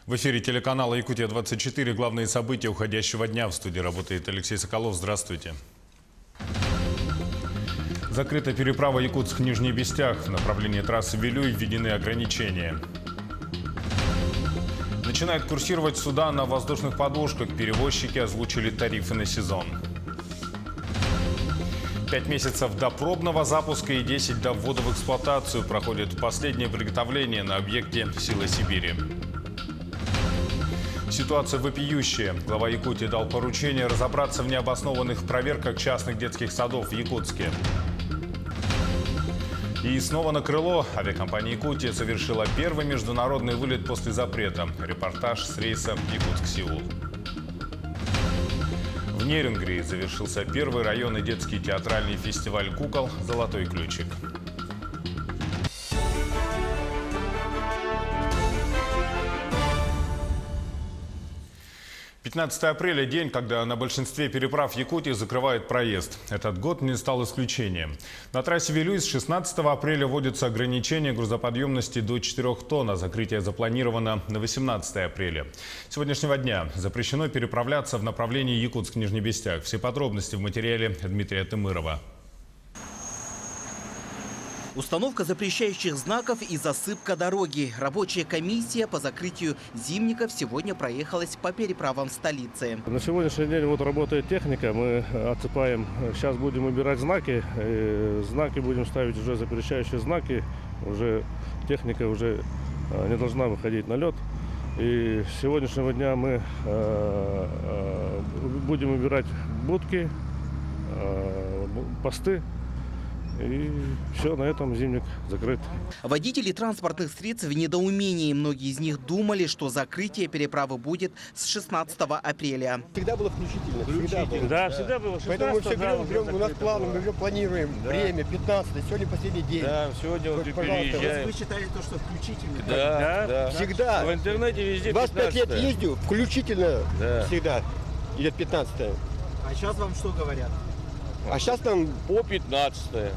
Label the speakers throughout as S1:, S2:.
S1: В эфире телеканала «Якутия-24». Главные события уходящего дня. В студии работает Алексей Соколов. Здравствуйте. Закрыта переправа Якутск-Нижний Бестях. В направлении трассы Вилюй введены ограничения. Начинают курсировать суда на воздушных подушках. Перевозчики озвучили тарифы на сезон. 5 месяцев до пробного запуска и 10 до ввода в эксплуатацию проходит последнее приготовление на объекте «Сила Сибири». Ситуация вопиющая. Глава Якутии дал поручение разобраться в необоснованных проверках частных детских садов в Якутске. И снова на крыло. Авиакомпания «Якутия» совершила первый международный вылет после запрета. Репортаж с рейса Якутск-Сеул. В Нерюнгри завершился первый районный детский театральный фестиваль кукол «Золотой ключик». 15 апреля – день, когда на большинстве переправ Якутии закрывают проезд. Этот год не стал исключением. На трассе Вилюй с 16 апреля вводится ограничение грузоподъемности до 4 тонн, а закрытие запланировано на 18 апреля. С сегодняшнего дня запрещено переправляться в направлении Якутск-Нижний Бестях. Все подробности в материале Дмитрия Тымырова.
S2: Установка запрещающих знаков и засыпка дороги. Рабочая комиссия по закрытию зимников сегодня проехалась по переправам столицы.
S3: На сегодняшний день вот работает техника. Мы отсыпаем. Сейчас будем убирать знаки. Знаки будем ставить уже запрещающие знаки. Уже техника уже не должна выходить на лед. И с сегодняшнего дня мы будем убирать будки, посты. И все, на этом зимник закрыт.
S2: Водители транспортных средств в недоумении. Многие из них думали, что закрытие переправы будет с 16 апреля.
S4: Всегда было включительно. Всегда было.
S3: Да, всегда было.
S4: Поэтому мы все берем, у нас план, мы уже планируем. Да. Время 15, сегодня последний день.
S3: Да, сегодня вот переезжаем.
S2: Вы считали то, что включительно?
S3: Да.
S4: Всегда.
S3: В интернете везде
S4: 25 лет ездил, включительно всегда идет 15.
S2: А сейчас вам что говорят?
S4: А сейчас там
S3: по 15.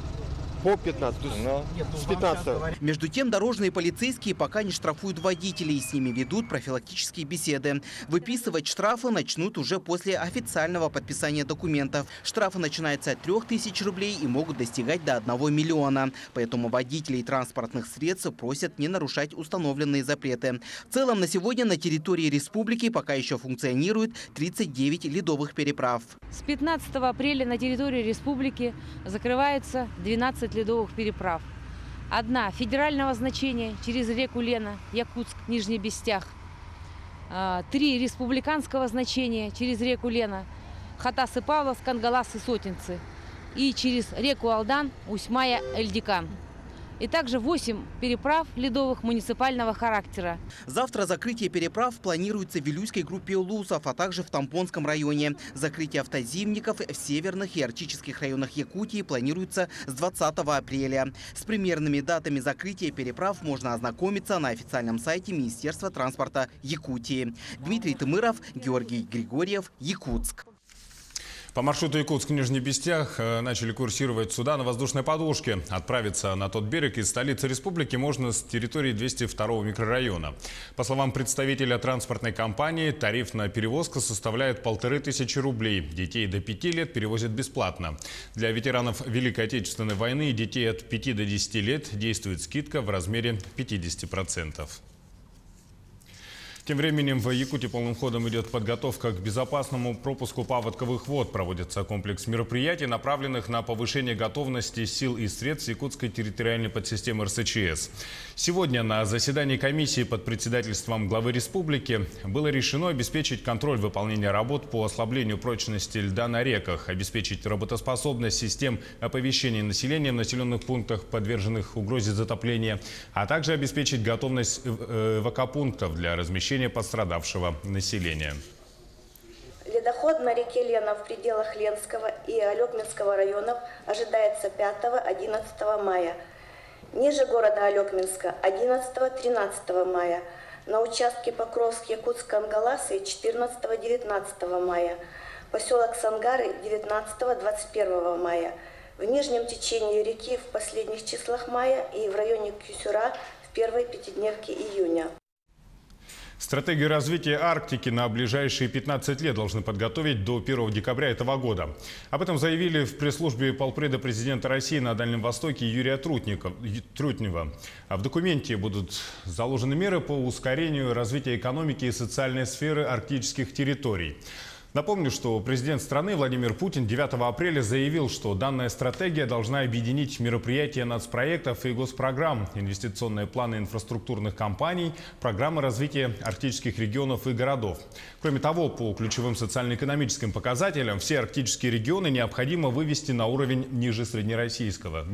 S4: по 15, то есть с 15.
S2: Между тем, дорожные полицейские пока не штрафуют водителей, с ними ведут профилактические беседы. Выписывать штрафы начнут уже после официального подписания документов. Штрафы начинаются от 3000 рублей и могут достигать до 1 миллиона. Поэтому водителей транспортных средств просят не нарушать установленные запреты. В целом, на сегодня на территории республики пока еще функционирует 39 ледовых переправ.
S5: С 15 апреля на территории республики закрываются 12 ледовых переправ. Одна федерального значения через реку Лена, Якутск, Нижний Бестях. 3 республиканского значения через реку Лена, Хатас и Павловск, Кангалас и Сотинцы. И через реку Алдан, Усьмая, Эльдикан. И также 8 переправ ледовых муниципального характера.
S2: Завтра закрытие переправ планируется в Вилюйской группе улусов, а также в Тампонском районе. Закрытие автозимников в северных и арктических районах Якутии планируется с 20 апреля. С примерными датами закрытия переправ можно ознакомиться на официальном сайте Министерства транспорта Якутии. Дмитрий Тымыров, Георгий Григорьев, Якутск.
S1: По маршруту Якутск-Нижний Бестях начали курсировать суда на воздушной подушке. Отправиться на тот берег из столицы республики можно с территории 202-го микрорайона. По словам представителя транспортной компании, тариф на перевозку составляет 1500 рублей. Детей до 5 лет перевозят бесплатно. Для ветеранов Великой Отечественной войны и детей от 5 до 10 лет действует скидка в размере 50%. Тем временем в Якутии полным ходом идет подготовка к безопасному пропуску паводковых вод. Проводится комплекс мероприятий, направленных на повышение готовности сил и средств Якутской территориальной подсистемы РСЧС. Сегодня на заседании комиссии под председательством главы республики было решено обеспечить контроль выполнения работ по ослаблению прочности льда на реках, обеспечить работоспособность систем оповещения населения в населенных пунктах, подверженных угрозе затопления, а также обеспечить готовность эвакопунктов для размещения пострадавшего населения.
S6: Ледоход на реке Лена в пределах Ленского и Алекминского районов ожидается 5-11 мая. Ниже города Алекминска 11-13 мая. На участке Покровск-Якутск-Кангаласы 14-19 мая. Поселок Сангары 19-21 мая. В нижнем течении реки в последних числах мая и в районе Кюсюра в первой пятидневке июня.
S1: Стратегию развития Арктики на ближайшие 15 лет должны подготовить до 1 декабря этого года. Об этом заявили в пресс-службе полпреда президента России на Дальнем Востоке Юрия Трутнева. А в документе будут заложены меры по ускорению развития экономики и социальной сферы арктических территорий. Напомню, что президент страны Владимир Путин 9 апреля заявил, что данная стратегия должна объединить мероприятия нацпроектов и госпрограмм, инвестиционные планы инфраструктурных компаний, программы развития арктических регионов и городов. Кроме того, по ключевым социально-экономическим показателям все арктические регионы необходимо вывести на уровень не ниже среднероссийского.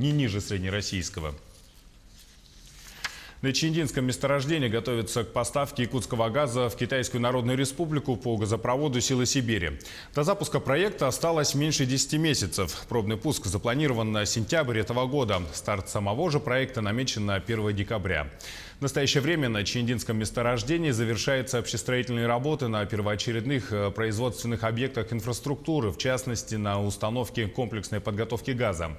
S1: На Чиндинском месторождении готовится к поставке якутского газа в Китайскую Народную Республику по газопроводу «Силы Сибири». До запуска проекта осталось меньше 10 месяцев. Пробный пуск запланирован на сентябрь этого года. Старт самого же проекта намечен на 1 декабря. В настоящее время на Чиндинском месторождении завершаются общестроительные работы на первоочередных производственных объектах инфраструктуры, в частности на установке комплексной подготовки газа.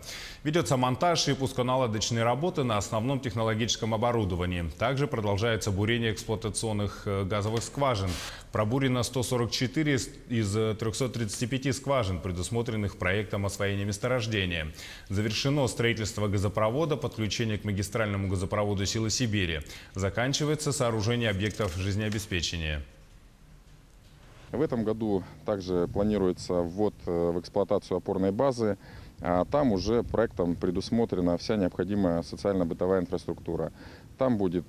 S1: Ведется монтаж и пусконаладочные работы на основном технологическом оборудовании. Также продолжается бурение эксплуатационных газовых скважин. Пробурено 144 из 335 скважин, предусмотренных проектом освоения месторождения. Завершено строительство газопровода, подключение к магистральному газопроводу «Силы Сибири». Заканчивается сооружение объектов жизнеобеспечения.
S7: В этом году также планируется ввод в эксплуатацию опорной базы. Там уже проектом предусмотрена вся необходимая социально-бытовая инфраструктура. Там будет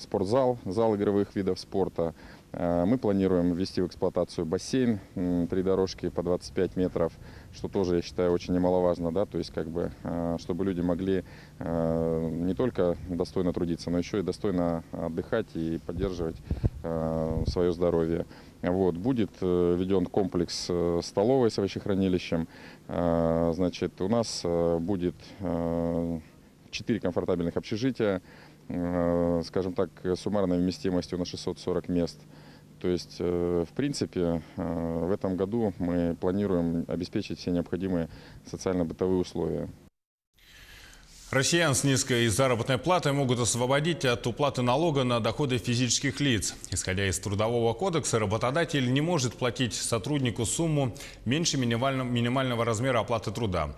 S7: спортзал, зал игровых видов спорта. Мы планируем ввести в эксплуатацию бассейн, 3 дорожки по 25 метров, что тоже, я считаю, очень немаловажно, да, то есть чтобы люди могли не только достойно трудиться, но еще и достойно отдыхать и поддерживать свое здоровье. Вот, будет введен комплекс столовой с овощехранилищем. Значит, у нас будет 4 комфортабельных общежития, скажем так, суммарной вместимостью на 640 мест. То есть, в принципе, в этом году мы планируем обеспечить все необходимые социально-бытовые условия.
S1: Россиян с низкой заработной платой могут освободить от уплаты налога на доходы физических лиц. Исходя из Трудового кодекса, работодатель не может платить сотруднику сумму меньше минимального размера оплаты труда.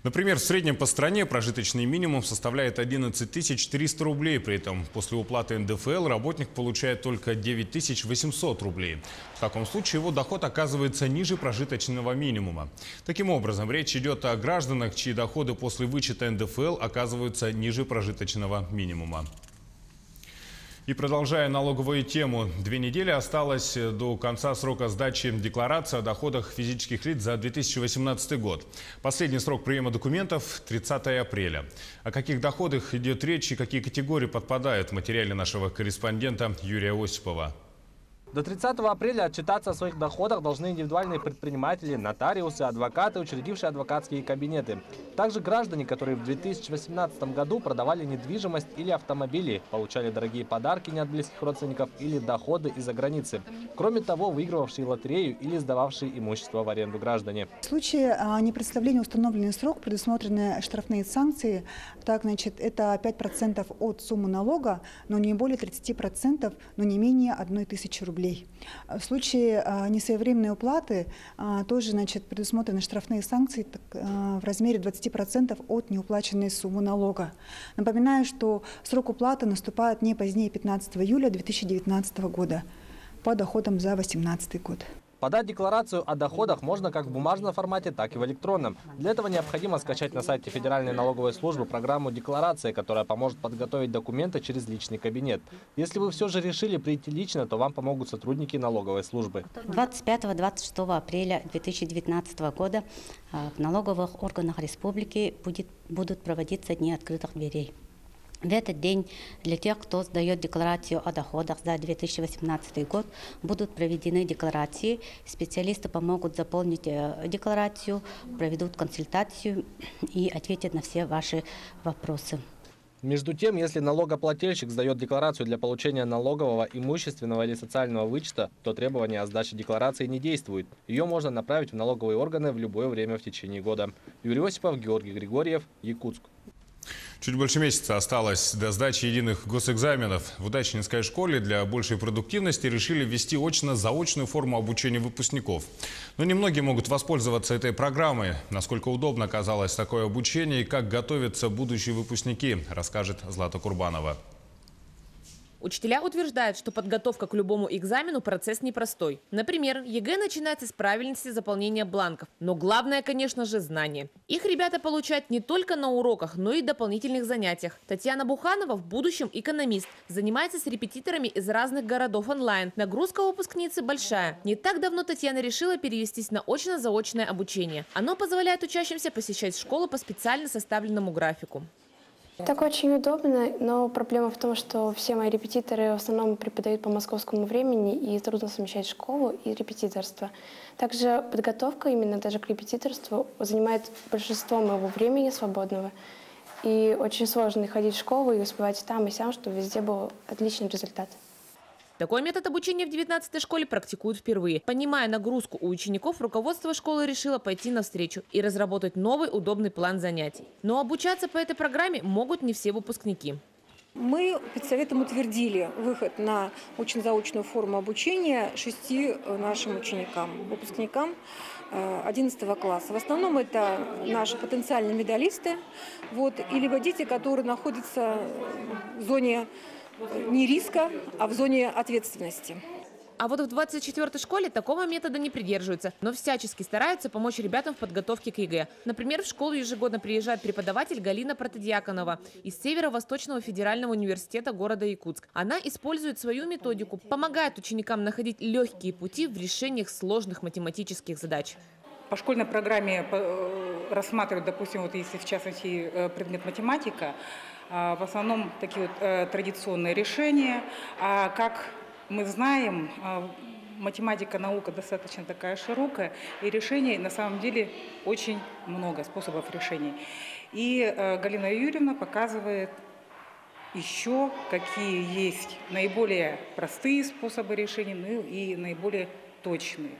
S1: Например, в среднем по стране прожиточный минимум составляет 11 300 рублей. При этом после уплаты НДФЛ работник получает только 9 800 рублей. В таком случае его доход оказывается ниже прожиточного минимума. Таким образом, речь идет о гражданах, чьи доходы после вычета НДФЛ оказываются ниже прожиточного минимума. И продолжая налоговую тему, 2 недели осталось до конца срока сдачи декларации о доходах физических лиц за 2018 год. Последний срок приема документов – 30 апреля. О каких доходах идет речь и какие категории подпадают в материале нашего корреспондента Юрия Осипова?
S8: До 30 апреля отчитаться о своих доходах должны индивидуальные предприниматели, нотариусы, адвокаты, учредившие адвокатские кабинеты. Также граждане, которые в 2018 году продавали недвижимость или автомобили, получали дорогие подарки не от близких родственников или доходы из-за границы. Кроме того, выигрывавшие лотерею или сдававшие имущество в аренду граждане.
S9: В случае непредставления установленный срок предусмотрены штрафные санкции. Так, значит, это 5% от суммы налога, но не более 30%, но не менее 1000 рублей. В случае несвоевременной уплаты тоже, значит, предусмотрены штрафные санкции в размере 20% от неуплаченной суммы налога. Напоминаю, что срок уплаты наступает не позднее 15 июля 2019 года по доходам за 2018 год.
S8: Подать декларацию о доходах можно как в бумажном формате, так и в электронном. Для этого необходимо скачать на сайте Федеральной налоговой службы программу «Декларация», которая поможет подготовить документы через личный кабинет. Если вы все же решили прийти лично, то вам помогут сотрудники налоговой службы.
S10: 25-26 апреля 2019 года в налоговых органах республики будут проводиться дни открытых дверей. В этот день для тех, кто сдает декларацию о доходах за 2018 год, будут проведены декларации. Специалисты помогут заполнить декларацию, проведут консультацию и ответят на все ваши вопросы.
S8: Между тем, если налогоплательщик сдает декларацию для получения налогового, имущественного или социального вычета, то требования о сдаче декларации не действуют. Ее можно направить в налоговые органы в любое время в течение года. Юрий Осипов, Георгий Григорьев, Якутск.
S1: Чуть больше месяца осталось до сдачи единых госэкзаменов. В Удачнинской школе для большей продуктивности решили ввести очно-заочную форму обучения выпускников. Но немногие могут воспользоваться этой программой. Насколько удобно оказалось такое обучение и как готовятся будущие выпускники, расскажет Злата Курбанова.
S11: Учителя утверждают, что подготовка к любому экзамену – процесс непростой. Например, ЕГЭ начинается с правильности заполнения бланков. Но главное, конечно же, знания. Их ребята получают не только на уроках, но и дополнительных занятиях. Татьяна Буханова, в будущем экономист, занимается с репетиторами из разных городов онлайн. Нагрузка у выпускницы большая. Не так давно Татьяна решила перевестись на очно-заочное обучение. Оно позволяет учащимся посещать школу по специально составленному графику.
S12: Так очень удобно, но проблема в том, что все мои репетиторы в основном преподают по московскому времени, и трудно совмещать школу и репетиторство. Также подготовка именно даже к репетиторству занимает большинство моего времени свободного. И очень сложно ходить в школу и успевать там и сям, чтобы везде был отличный результат.
S11: Такой метод обучения в 19-й школе практикуют впервые. Понимая нагрузку у учеников, руководство школы решило пойти навстречу и разработать новый удобный план занятий. Но обучаться по этой программе могут не все выпускники.
S13: Мы педсоветом утвердили выход на очно-заочную форму обучения 6 нашим ученикам, выпускникам 11 класса. В основном это наши потенциальные медалисты, и либо дети, которые находятся в зоне не риска, а в зоне ответственности.
S11: А вот в 24-й школе такого метода не придерживаются, но всячески стараются помочь ребятам в подготовке к ЕГЭ. Например, в школу ежегодно приезжает преподаватель Галина Протодьяконова из Северо-Восточного федерального университета города Якутск. Она использует свою методику, помогает ученикам находить легкие пути в решениях сложных математических задач.
S14: По школьной программе рассматривают, допустим, если в частности предмет математика, в основном такие традиционные решения. А как мы знаем, математика, наука достаточно такая широкая, и решений на самом деле очень много, способов решений. И Галина Юрьевна показывает еще, какие есть наиболее простые способы решения, и наиболее точные.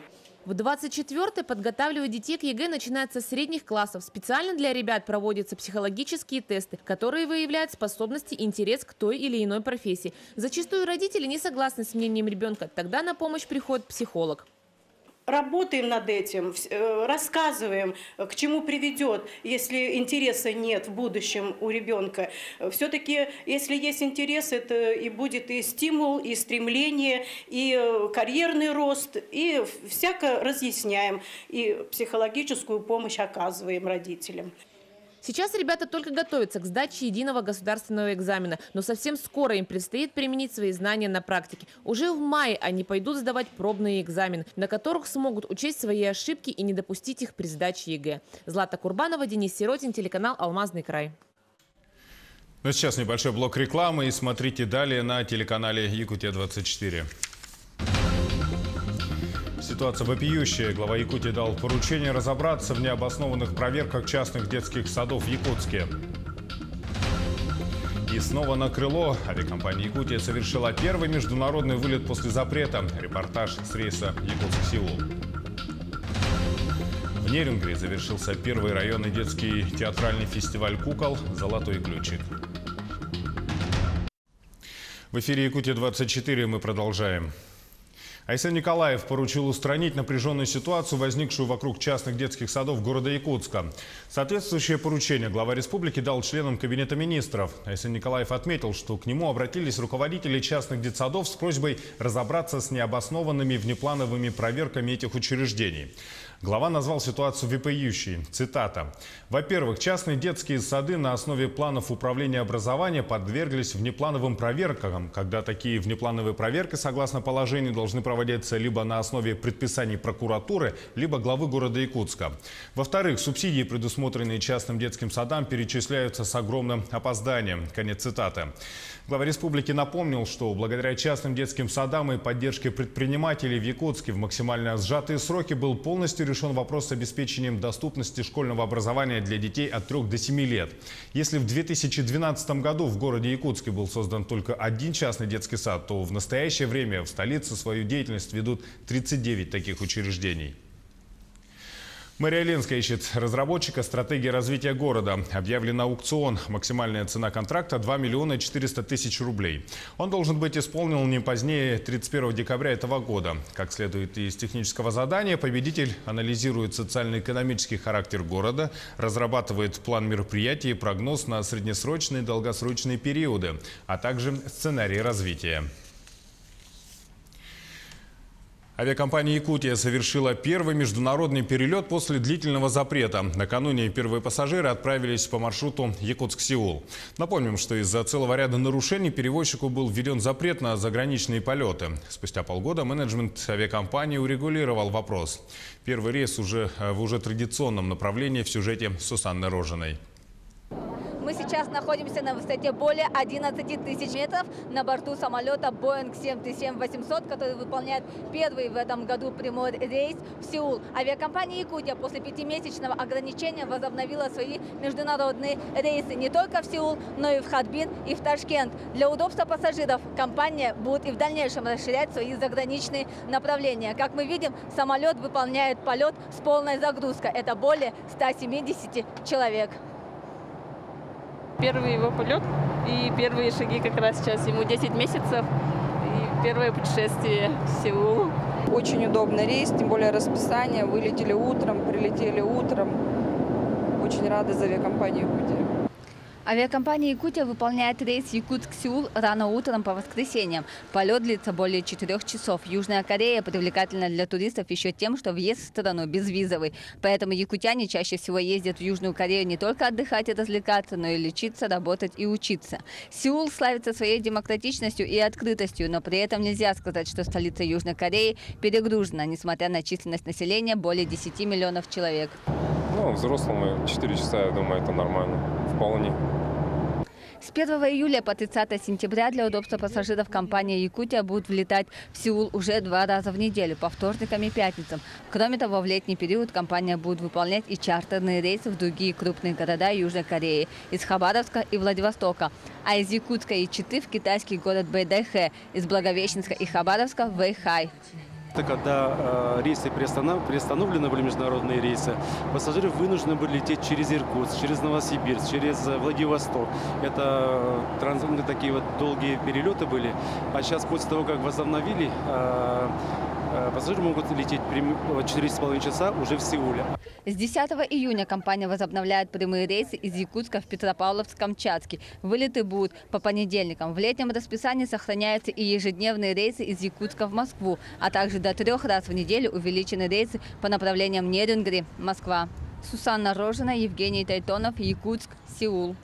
S11: В 24-й подготавливать детей к ЕГЭ начинается с средних классов. Специально для ребят проводятся психологические тесты, которые выявляют способности и интерес к той или иной профессии. Зачастую родители не согласны с мнением ребенка. Тогда на помощь приходит психолог.
S15: Работаем над этим, рассказываем, к чему приведет, если интереса нет в будущем у ребенка. Все-таки, если есть интерес, это и будет и стимул, и стремление, и карьерный рост, и всяко разъясняем, и психологическую помощь оказываем родителям.
S11: Сейчас ребята только готовятся к сдаче единого государственного экзамена, но совсем скоро им предстоит применить свои знания на практике. Уже в мае они пойдут сдавать пробные экзамены, на которых смогут учесть свои ошибки и не допустить их при сдаче ЕГЭ. Злата Курбанова, Денис Сиротин, телеканал «Алмазный край».
S1: Ну, сейчас небольшой блок рекламы, и смотрите далее на телеканале «Якутия-24». Ситуация вопиющая. Глава Якутии дал поручение разобраться в необоснованных проверках частных детских садов в Якутске. И снова на крыло. Авиакомпания «Якутия» совершила первый международный вылет после запрета. Репортаж с рейса Якутск-Сеул. В Нерюнгри завершился первый районный детский театральный фестиваль кукол «Золотой ключик». В эфире «Якутия-24» мы продолжаем. Айсен Николаев поручил устранить напряженную ситуацию, возникшую вокруг частных детских садов города Якутска. Соответствующее поручение глава республики дал членам Кабинета министров. Айсен Николаев отметил, что к нему обратились руководители частных детсадов с просьбой разобраться с необоснованными внеплановыми проверками этих учреждений. Глава назвал ситуацию вопиющей. Цитата. «Во-первых, частные детские сады на основе планов управления образования подверглись внеплановым проверкам, когда такие внеплановые проверки, согласно положению, должны проводиться либо на основе предписаний прокуратуры, либо главы города Якутска. Во-вторых, субсидии, предусмотренные частным детским садам, перечисляются с огромным опозданием». Конец цитаты. Глава республики напомнил, что благодаря частным детским садам и поддержке предпринимателей в Якутске в максимально сжатые сроки был полностью решен вопрос с обеспечением доступности школьного образования для детей от 3 до 7 лет. Если в 2012 году в городе Якутске был создан только один частный детский сад, то в настоящее время в столице свою деятельность ведут 39 таких учреждений. Мэрия Ленска ищет разработчика стратегии развития города. Объявлен аукцион. Максимальная цена контракта – 2 миллиона 400 тысяч рублей. Он должен быть исполнен не позднее 31 декабря этого года. Как следует из технического задания, победитель анализирует социально-экономический характер города, разрабатывает план мероприятий и прогноз на среднесрочные и долгосрочные периоды, а также сценарий развития. Авиакомпания «Якутия» совершила первый международный перелет после длительного запрета. Накануне первые пассажиры отправились по маршруту Якутск-Сеул. Напомним, что из-за целого ряда нарушений перевозчику был введен запрет на заграничные полеты. Спустя полгода менеджмент авиакомпании урегулировал вопрос. Первый рейс в уже традиционном направлении в сюжете Сусанны Рожиной.
S16: Мы сейчас находимся на высоте более 11 тысяч метров на борту самолета Boeing 737-800, который выполняет первый в этом году прямой рейс в Сеул. Авиакомпания «Якутия» после 5-месячного ограничения возобновила свои международные рейсы не только в Сеул, но и в Харбин и в Ташкент. Для удобства пассажиров компания будет и в дальнейшем расширять свои заграничные направления. Как мы видим, самолет выполняет полет с полной загрузкой. Это более 170 человек.
S17: Первый его полет и первые шаги как раз сейчас. Ему 10 месяцев и первое путешествие в Сеул.
S18: Очень удобный рейс, тем более расписание. Вылетели утром, прилетели утром. Очень рады за авиакомпанию «Якутия».
S16: Авиакомпания «Якутия» выполняет рейс Якутск-Сеул рано утром по воскресеньям. Полет длится более 4 часов. Южная Корея привлекательна для туристов еще тем, что въезд в страну безвизовый. Поэтому якутяне чаще всего ездят в Южную Корею не только отдыхать и развлекаться, но и лечиться, работать и учиться. Сеул славится своей демократичностью и открытостью, но при этом нельзя сказать, что столица Южной Кореи перегружена, несмотря на численность населения более 10 миллионов человек.
S19: Ну, взрослому 4 часа, я думаю, это нормально. Вполне.
S16: С 1 июля по 30 сентября для удобства пассажиров компания «Якутия» будет влетать в Сеул уже 2 раза в неделю, по вторникам и пятницам. Кроме того, в летний период компания будет выполнять и чартерные рейсы в другие крупные города Южной Кореи, из Хабаровска и Владивостока, а из Якутска и Читы в китайский город Бэйдэхэ, из Благовещенска и Хабаровска в Вэйхай.
S20: Это когда рейсы приостановлены были, международные рейсы, пассажиры вынуждены были лететь через Иркутск, через Новосибирск, через Владивосток. Это такие вот долгие перелеты были. А сейчас, после того, как возобновили, пассажиры могут лететь 4,5 часа уже в Сеуле.
S16: С 10 июня компания возобновляет прямые рейсы из Якутска в Петропавловск-Камчатский. Вылеты будут по понедельникам. В летнем расписании сохраняются и ежедневные рейсы из Якутска в Москву, а также до 3 раз в неделю увеличены рейсы по направлениям Нерюнгри, Москва. Сусанна Рожина, Евгений Тайтонов, Якутск, Сеул.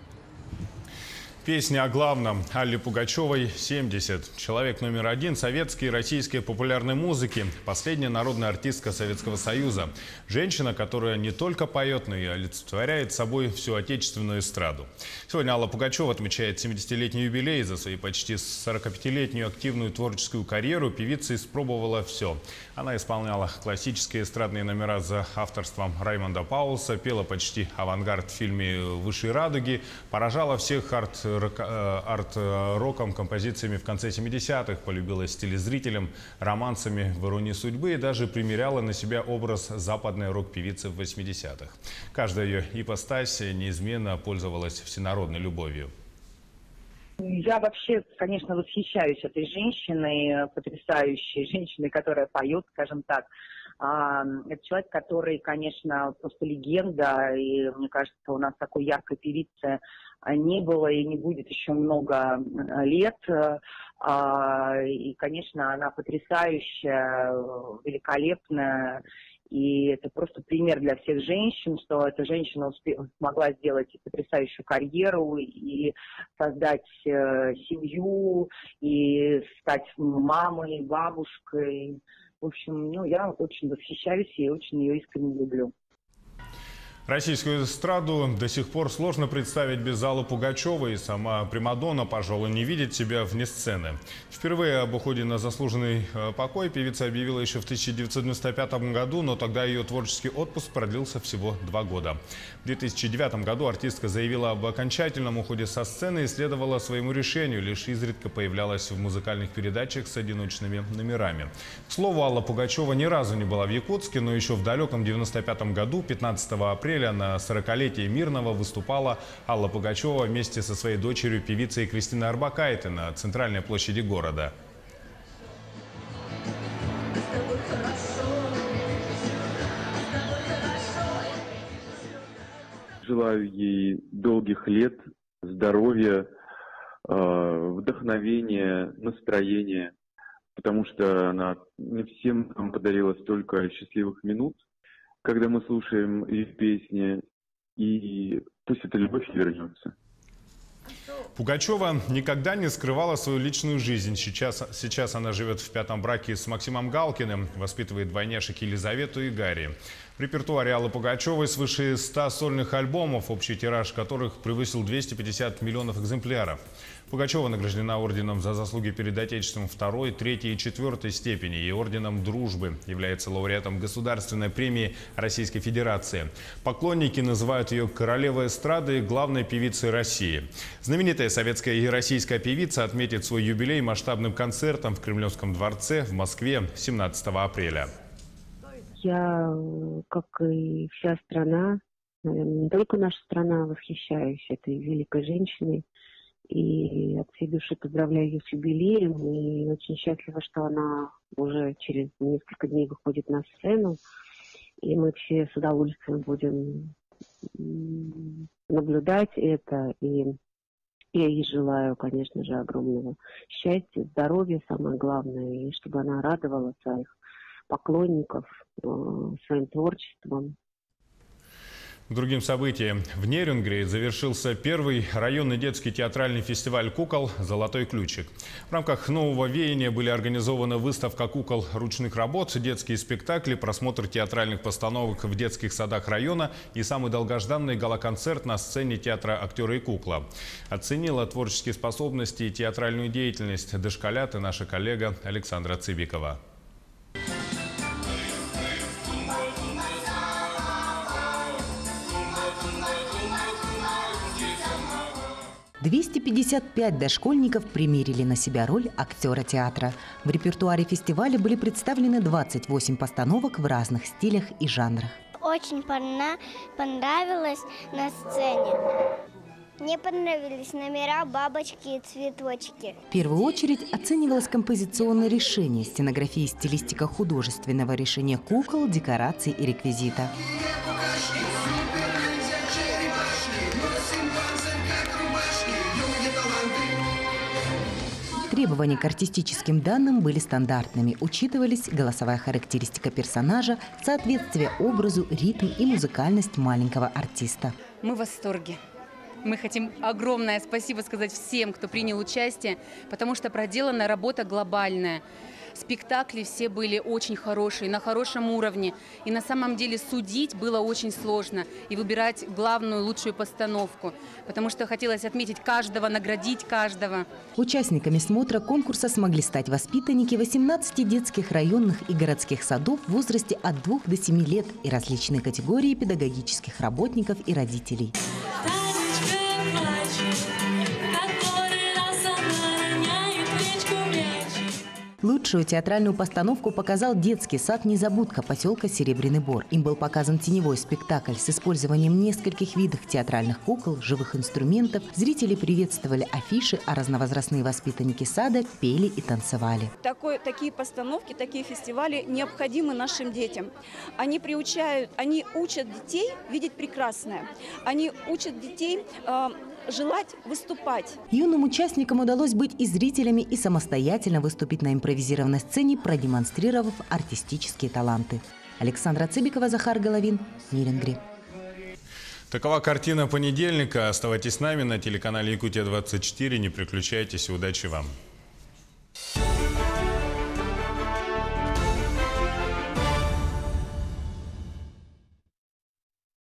S1: Песня о главном. Алле Пугачевой 70. Человек номер 1 советской и российской популярной музыки. Последняя народная артистка Советского Союза. Женщина, которая не только поет, но и олицетворяет собой всю отечественную эстраду. Сегодня Алла Пугачева отмечает 70-летний юбилей. За свои почти 45-летнюю активную творческую карьеру певица испробовала все. Она исполняла классические эстрадные номера за авторством Раймонда Паулса, пела почти авангард в фильме «Выше радуги», поражала всех арт-роком, композициями в конце 70-х, полюбилась телезрителям, романсами в «Иронии судьбы» и даже примеряла на себя образ западной рок-певицы в 80-х. Каждая ее ипостась неизменно пользовалась всенародной любовью.
S21: Я вообще, конечно, восхищаюсь этой женщиной, потрясающей женщиной, которая поет, скажем так. Это человек, который, конечно, просто легенда, и мне кажется, у нас такой яркой певицы не было и не будет еще много лет. И, конечно, она потрясающая, великолепная. И это просто пример для всех женщин, что эта женщина смогла сделать потрясающую карьеру и создать семью, и стать мамой, бабушкой. В общем, я очень восхищаюсь и очень ее искренне люблю.
S1: Российскую эстраду до сих пор сложно представить без Аллы Пугачевой, и сама примадонна, пожалуй, не видит себя вне сцены. Впервые об уходе на заслуженный покой певица объявила еще в 1995 году, но тогда ее творческий отпуск продлился всего 2 года. В 2009 году артистка заявила об окончательном уходе со сцены и следовала своему решению, лишь изредка появлялась в музыкальных передачах с одиночными номерами. К слову, Алла Пугачева ни разу не была в Якутске, но еще в далеком 1995 году, 15 апреля, на 40-летие Мирного выступала Алла Пугачева вместе со своей дочерью, певицей Кристиной Орбакайте, на центральной площади города.
S3: Желаю ей долгих лет, здоровья, вдохновения, настроения, потому что она не всем нам подарила столько счастливых минут, когда мы слушаем ее песни, и пусть эта любовь вернется.
S1: Пугачева никогда не скрывала свою личную жизнь. Сейчас она живет в 5-м браке с Максимом Галкиным, воспитывает двойняшек Елизавету и Гарри. В репертуаре Аллы Пугачевой свыше 100 сольных альбомов, общий тираж которых превысил 250 миллионов экземпляров. Пугачева награждена орденом за заслуги перед Отечеством 2-й, 3-й и 4-й степени и орденом Дружбы. Является лауреатом Государственной премии Российской Федерации. Поклонники называют ее королевой эстрады и главной певицей России. Знаменитая советская и российская певица отметит свой юбилей масштабным концертом в Кремлевском дворце в Москве 17 апреля.
S22: Я, как и вся страна, наверное, не только наша страна, восхищаюсь этой великой женщиной. И от всей души поздравляю ее с юбилеем. И очень счастлива, что она уже через несколько дней выходит на сцену. И мы все с удовольствием будем наблюдать это. И я ей желаю, конечно же, огромного счастья, здоровья, самое главное. И чтобы она радовала своих поклонников своим творчеством.
S1: К другим событиям. В Нерюнгри завершился первый районный детский театральный фестиваль кукол «Золотой ключик». В рамках нового веяния были организованы выставка кукол ручных работ, детские спектакли, просмотр театральных постановок в детских садах района и самый долгожданный гала-концерт на сцене театра «Актеры и кукла». Оценила творческие способности и театральную деятельность дошколят и наша коллега Александра Цыбикова.
S23: 255 дошкольников примерили на себя роль актера театра. В репертуаре фестиваля были представлены 28 постановок в разных стилях и жанрах.
S24: Очень понравилось на сцене. Мне понравились номера, бабочки и цветочки.
S23: В первую очередь оценивалось композиционное решение, сценография и стилистика художественного решения кукол, декораций и реквизита. Требования к артистическим данным были стандартными. Учитывались голосовая характеристика персонажа, соответствие образу, ритм и музыкальность маленького артиста.
S25: Мы в восторге. Мы хотим огромное спасибо сказать всем, кто принял участие, потому что проделана работа глобальная. Спектакли все были очень хорошие, на хорошем уровне. И на самом деле судить было очень сложно и выбирать главную, лучшую постановку. Потому что хотелось отметить каждого, наградить каждого.
S23: Участниками смотра конкурса смогли стать воспитанники 18 детских районных и городских садов в возрасте от 2 до 7 лет и различные категории педагогических работников и родителей. Лучшую театральную постановку показал детский сад «Незабудка» поселка Серебряный Бор. Им был показан теневой спектакль с использованием нескольких видов театральных кукол, живых инструментов. Зрители приветствовали афиши, а разновозрастные воспитанники сада пели и танцевали.
S26: Такие постановки, такие фестивали необходимы нашим детям. Они учат детей видеть прекрасное. Они учат детей желать выступать.
S23: Юным участникам удалось быть и зрителями, и самостоятельно выступить на импровизированной сцене, продемонстрировав артистические таланты. Александра Цыбикова, Захар Головин, Нерюнгри.
S1: Такова картина понедельника. Оставайтесь с нами на телеканале Якутия-24. Не переключайтесь. Удачи вам.